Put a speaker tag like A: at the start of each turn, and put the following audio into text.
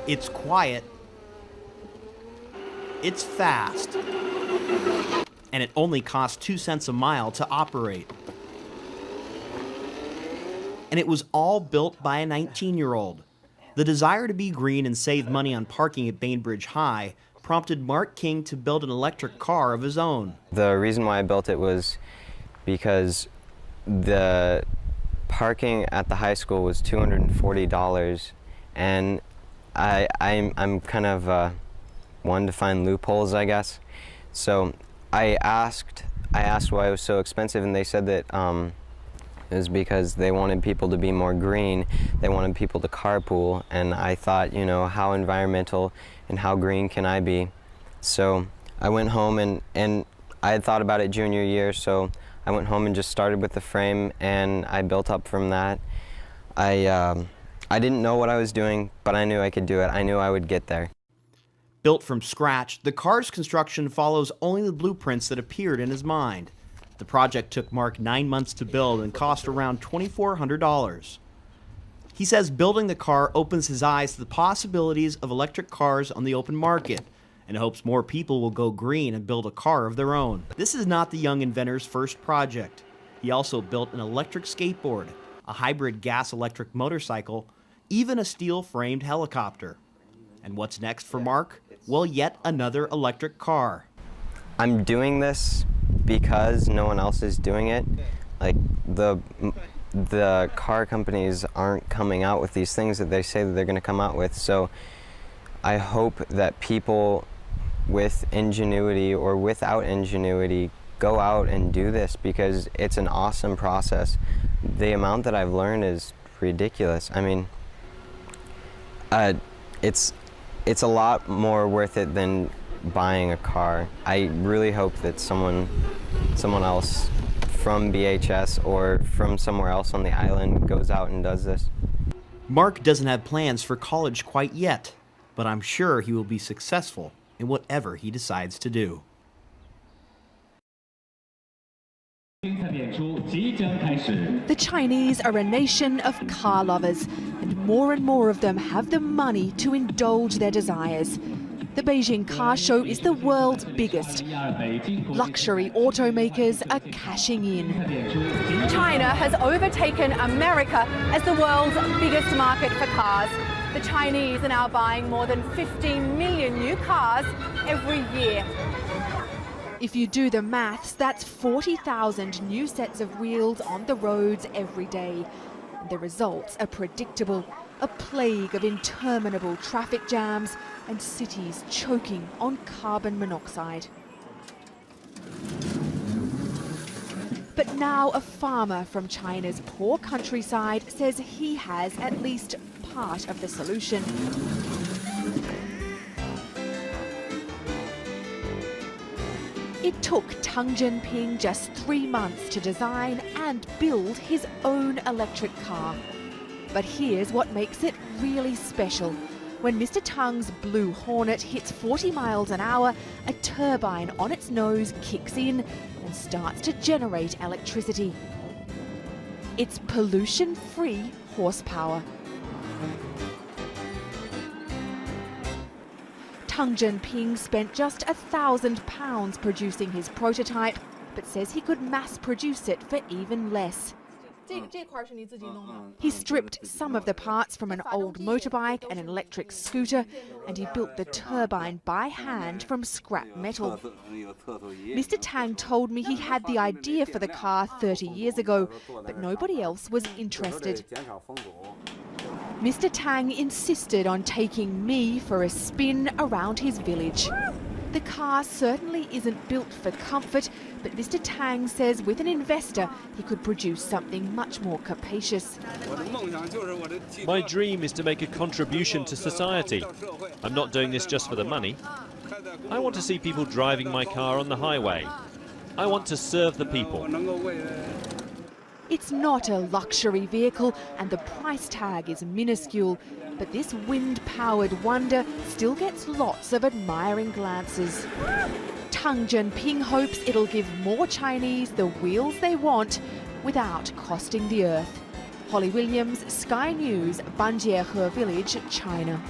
A: It's quiet, it's fast, and it only costs 2 cents a mile to operate. And it was all built by a 19-year-old. The desire to be green and save money on parking at Bainbridge High prompted Mark King to build an electric car of his own.
B: The reason why I built it was because the parking at the high school was $240, and I'm kind of one to find loopholes, I guess. So I asked why it was so expensive, and they said that it was because they wanted people to be more green. They wanted people to carpool, and I thought, you know, how environmental and how green can I be? So I went home, and I had thought about it junior year, so I went home and just started with the frame, and I built up from that. I didn't know what I was doing, but I knew I could do it. I knew I would get there.
A: Built from scratch, the car's construction follows only the blueprints that appeared in his mind. The project took Mark 9 months to build and cost around $2,400. He says building the car opens his eyes to the possibilities of electric cars on the open market and hopes more people will go green and build a car of their own. This is not the young inventor's first project. He also built an electric skateboard, a hybrid gas-electric motorcycle, even a steel-framed helicopter. And what's next for Mark? Well, yet another electric car.
B: I'm doing this because no one else is doing it. Like, the car companies aren't coming out with these things that they say that they're going to come out with. So I hope that people with ingenuity or without ingenuity go out and do this, because it's an awesome process. The amount that I've learned is ridiculous. I mean, it's a lot more worth it than buying a car. I really hope that someone else from BHS or from somewhere else on the island goes out and does this.
A: Mark doesn't have plans for college quite yet, but I'm sure he will be successful in whatever he decides to do.
C: The Chinese are a nation of car lovers, and more of them have the money to indulge their desires. The Beijing Car Show is the world's biggest. Luxury automakers are cashing in.
D: China has overtaken America as the world's biggest market for cars. The Chinese are now buying more than 15 million new cars every year.
C: If you do the maths, that's 40,000 new sets of wheels on the roads every day. The results are predictable. A plague of interminable traffic jams and cities choking on carbon monoxide. But now a farmer from China's poor countryside says he has at least part of the solution. It took Tang Jinping just 3 months to design and build his own electric car. But here's what makes it really special. When Mr. Tang's Blue Hornet hits 40 miles an hour, a turbine on its nose kicks in and starts to generate electricity. It's pollution-free horsepower. Tang Jinping spent just £1,000 producing his prototype, but says he could mass produce it for even less. He stripped some of the parts from an old motorbike and an electric scooter, and he built the turbine by hand from scrap metal. Mr. Tang told me he had the idea for the car 30 years ago, but nobody else was interested. Mr. Tang insisted on taking me for a spin around his village. The car certainly isn't built for comfort, but Mr. Tang says with an investor he could produce something much more capacious.
E: My dream is to make a contribution to society. I'm not doing this just for the money. I want to see people driving my car on the highway. I want to serve the people.
C: It's not a luxury vehicle and the price tag is minuscule, but this wind-powered wonder still gets lots of admiring glances. Tang Jinping hopes it'll give more Chinese the wheels they want without costing the earth. Holly Williams, Sky News, Banjiehe Village, China.